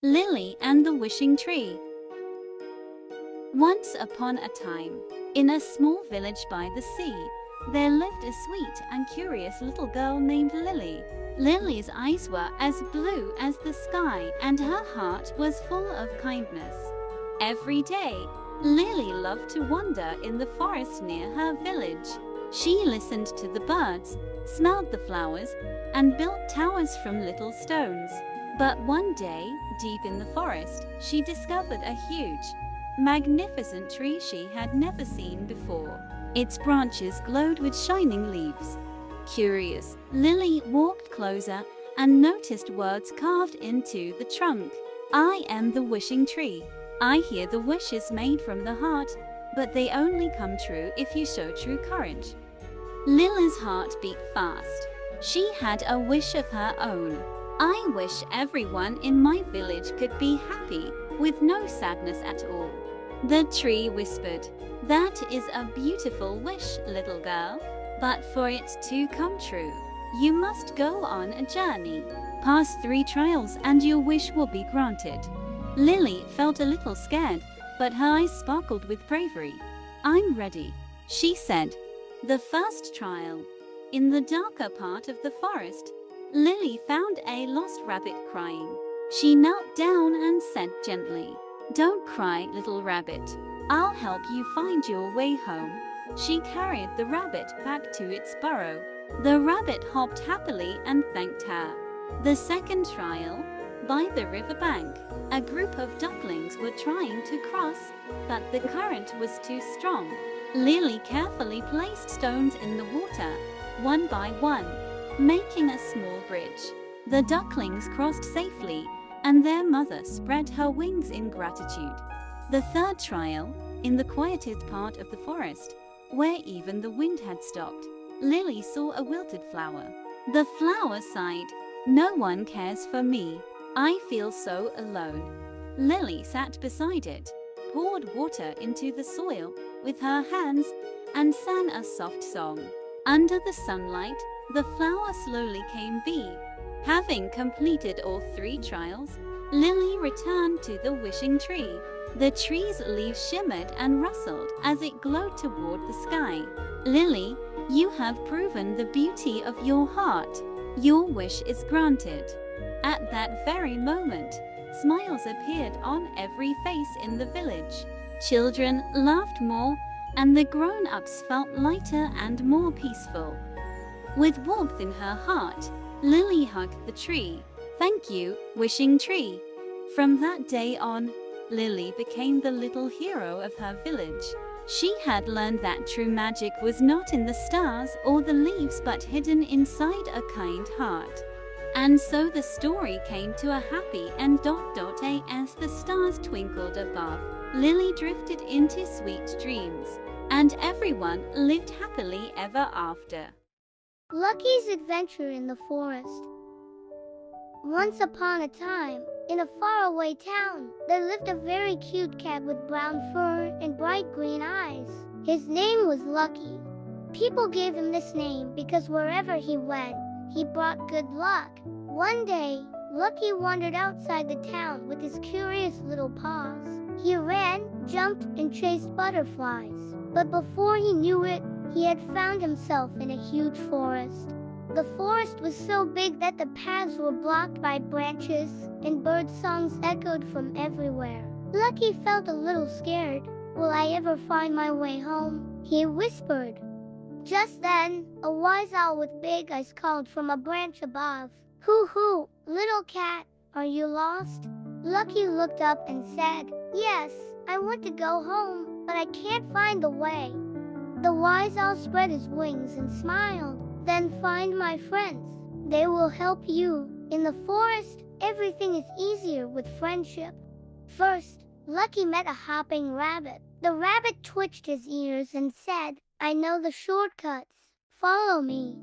Lily and the Wishing Tree. Once upon a time, in a small village by the sea, there lived a sweet and curious little girl named Lily. Lily's eyes were as blue as the sky, and her heart was full of kindness. Every day, Lily loved to wander in the forest near her village. She listened to the birds, smelled the flowers, and built towers from little stones. But one day, deep in the forest, she discovered a huge, magnificent tree she had never seen before. Its branches glowed with shining leaves. Curious, Lily walked closer and noticed words carved into the trunk. "I am the wishing tree. I hear the wishes made from the heart, but they only come true if you show true courage." Lily's heart beat fast. She had a wish of her own. "I wish everyone in my village could be happy, with no sadness at all." The tree whispered, "That is a beautiful wish, little girl. But for it to come true, you must go on a journey. Pass 3 trials and your wish will be granted." Lily felt a little scared, but her eyes sparkled with bravery. "I'm ready," she said. The first trial. In the darker part of the forest, Lily found a lost rabbit crying. She knelt down and said gently, "Don't cry, little rabbit. I'll help you find your way home." She carried the rabbit back to its burrow. The rabbit hopped happily and thanked her. The second trial. By the riverbank, a group of ducklings were trying to cross, but the current was too strong. Lily carefully placed stones in the water, one by one, making a small bridge. The ducklings crossed safely, and their mother spread her wings in gratitude. The third trial, in the quietest part of the forest, where even the wind had stopped, Lily saw a wilted flower. The flower sighed, "No one cares for me. I feel so alone." Lily sat beside it, poured water into the soil with her hands, and sang a soft song. Under the sunlight, the flower slowly came big. Having completed all 3 trials, Lily returned to the wishing tree. The tree's leaves shimmered and rustled as it glowed toward the sky. "Lily, you have proven the beauty of your heart. Your wish is granted." At that very moment, smiles appeared on every face in the village. Children laughed more, and the grown-ups felt lighter and more peaceful. With warmth in her heart, Lily hugged the tree. "Thank you, wishing tree." From that day on, Lily became the little hero of her village. She had learned that true magic was not in the stars or the leaves but hidden inside a kind heart. And so the story came to a happy end. As the stars twinkled above, Lily drifted into sweet dreams, and everyone lived happily ever after. Lucky's adventure in the forest. Once upon a time, in a faraway town, there lived a very cute cat with brown fur and bright green eyes. His name was Lucky. People gave him this name because wherever he went, he brought good luck. One day, Lucky wandered outside the town with his curious little paws. He ran, jumped, and chased butterflies. But before he knew it, he had found himself in a huge forest. The forest was so big that the paths were blocked by branches, and bird songs echoed from everywhere. Lucky felt a little scared. "Will I ever find my way home?" he whispered. Just then, a wise owl with big eyes called from a branch above. "Hoo hoo, little cat, are you lost?" Lucky looked up and said, "Yes, I want to go home, but I can't find the way." The wise owl spread his wings and smiled. "Then find my friends. They will help you. In the forest, everything is easier with friendship." First, Lucky met a hopping rabbit. The rabbit twitched his ears and said, "I know the shortcuts. Follow me."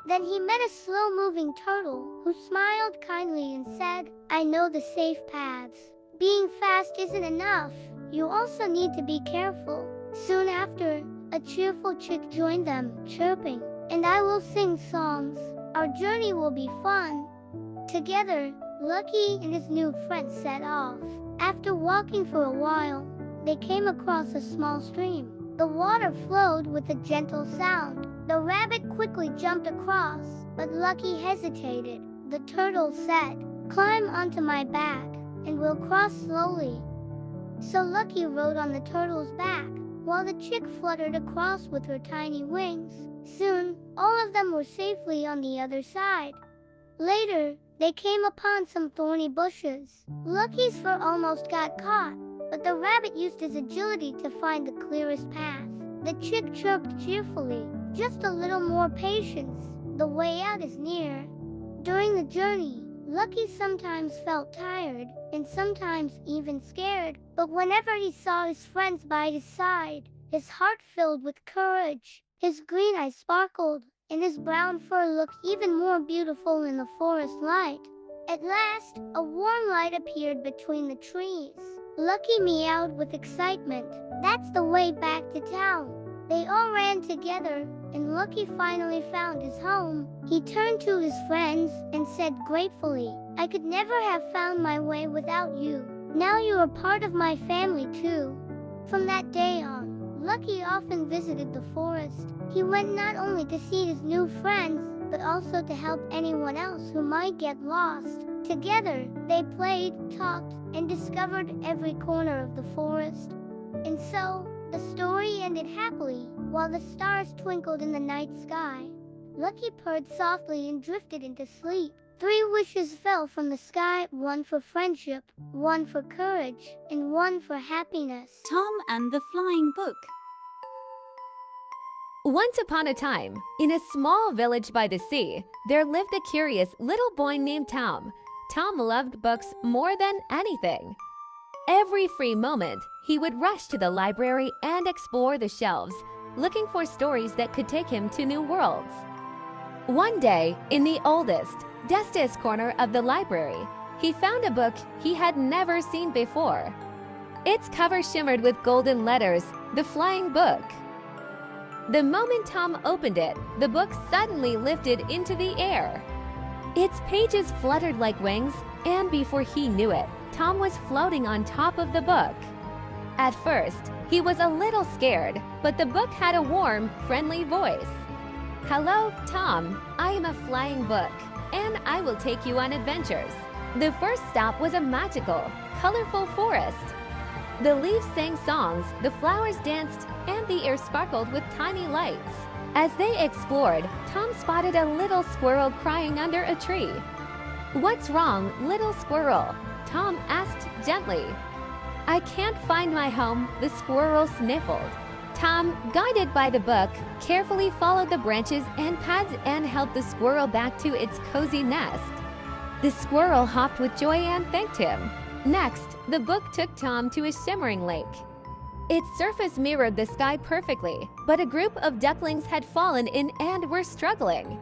Then he met a slow-moving turtle who smiled kindly and said, "I know the safe paths. Being fast isn't enough. You also need to be careful." Soon after, a cheerful chick joined them, chirping, "And I will sing songs. Our journey will be fun." Together, Lucky and his new friend set off. After walking for a while, they came across a small stream. The water flowed with a gentle sound. The rabbit quickly jumped across, but Lucky hesitated. The turtle said, "Climb onto my back, and we'll cross slowly." So Lucky rode on the turtle's back, while the chick fluttered across with her tiny wings. Soon, all of them were safely on the other side. Later, they came upon some thorny bushes. Lucky's fur almost got caught, but the rabbit used his agility to find the clearest path. The chick chirped cheerfully, "Just a little more patience. The way out is near." During the journey, Lucky sometimes felt tired, and sometimes even scared, but whenever he saw his friends by his side, his heart filled with courage. His green eyes sparkled, and his brown fur looked even more beautiful in the forest light. At last, a warm light appeared between the trees. Lucky meowed with excitement. "That's the way back to town." They all ran together, and Lucky finally found his home. He turned to his friends and said gratefully, "I could never have found my way without you. Now you are part of my family too." From that day on, Lucky often visited the forest. He went not only to see his new friends, but also to help anyone else who might get lost. Together, they played, talked, and discovered every corner of the forest. And so, the story ended happily, while the stars twinkled in the night sky. Lucky purred softly and drifted into sleep. 3 wishes fell from the sky, one for friendship, one for courage, and one for happiness. Tom and the Flying Book. Once upon a time, in a small village by the sea, there lived a curious little boy named Tom. Tom loved books more than anything. Every free moment, he would rush to the library and explore the shelves, looking for stories that could take him to new worlds. One day, in the oldest, dustest corner of the library, he found a book he had never seen before. Its cover shimmered with golden letters, "The Flying Book." The moment Tom opened it, the book suddenly lifted into the air. Its pages fluttered like wings, and before he knew it, Tom was floating on top of the book. At first, he was a little scared, but the book had a warm, friendly voice. "Hello, Tom. I am a flying book, and I will take you on adventures." The first stop was a magical, colorful forest. The leaves sang songs, the flowers danced, and the air sparkled with tiny lights. As they explored, Tom spotted a little squirrel crying under a tree. "What's wrong, little squirrel?" Tom asked gently. "I can't find my home," the squirrel sniffled. Tom, guided by the book, carefully followed the branches and paths and helped the squirrel back to its cozy nest. The squirrel hopped with joy and thanked him. Next, the book took Tom to a shimmering lake. Its surface mirrored the sky perfectly, but a group of ducklings had fallen in and were struggling.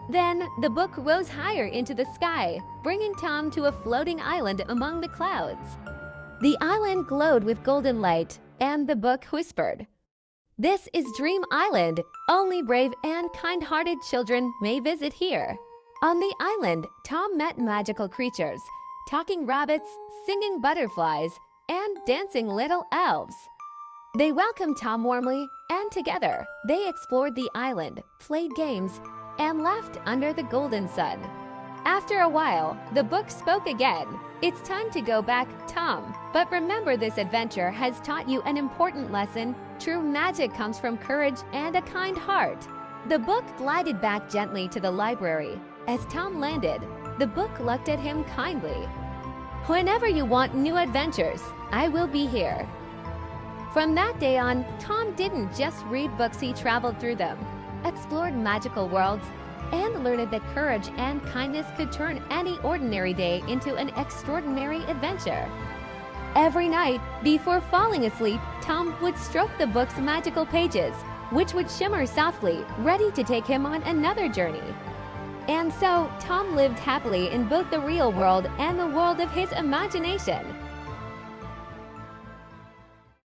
Then, the book rose higher into the sky, bringing Tom to a floating island among the clouds. The island glowed with golden light, and the book whispered, "This is Dream Island. Only brave and kind-hearted children may visit here." On the island, Tom met magical creatures, talking rabbits, singing butterflies, and dancing little elves. They welcomed Tom warmly, and together, they explored the island, played games, and laughed under the golden sun. After a while, the book spoke again. "It's time to go back, Tom. But remember, this adventure has taught you an important lesson. True magic comes from courage and a kind heart." The book glided back gently to the library. As Tom landed, the book looked at him kindly. "Whenever you want new adventures, I will be here." From that day on, Tom didn't just read books, he traveled through them, explored magical worlds, and learned that courage and kindness could turn any ordinary day into an extraordinary adventure. Every night, before falling asleep, Tom would stroke the book's magical pages, which would shimmer softly, ready to take him on another journey. And so, Tom lived happily in both the real world and the world of his imagination.